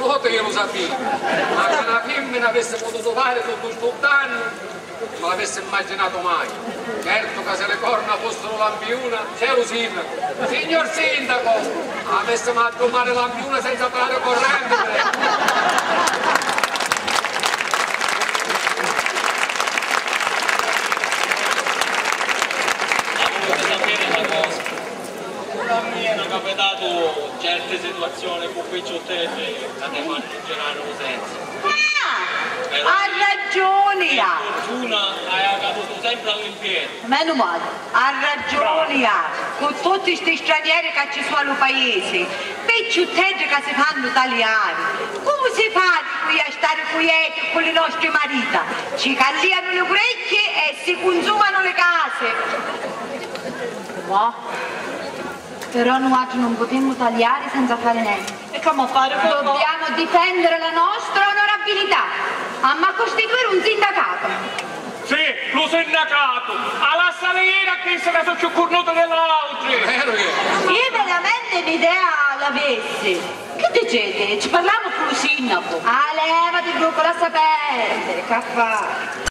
Voto io lo sapevo, ma che una femmina avesse potuto fare tutto questo danno, non l'avesse immaginato mai. Certo che se le corna fossero lampiuna, c'è lo sindaco. Signor sindaco, avesse mai domare lampiuna senza fare corrente. A me hanno capitato certe situazioni con quei ciottelli che ti fanno girare lo senso. Ha ragione! Per fortuna hai caduto sempre all'impiego. Meno male, ha ragione! Con tutti questi stranieri che ci sono al paese, quei ciottelli che si fanno italiani, come si fa qui a stare quieti con le nostre marita? Ci calliano le orecchie e si consumano le case. No. Però noi non potremmo tagliare senza fare niente. E come fare? Dobbiamo difendere la nostra onorabilità, ma costituire un sindacato. Sì, lo sindacato! Alla saliera che se ne sono più cornuto dell'altro! Io veramente l'idea l'avessi. Che dicete? Ci parliamo con lo sindaco. Ah, levati, gruppo, lascia perdere, che fa?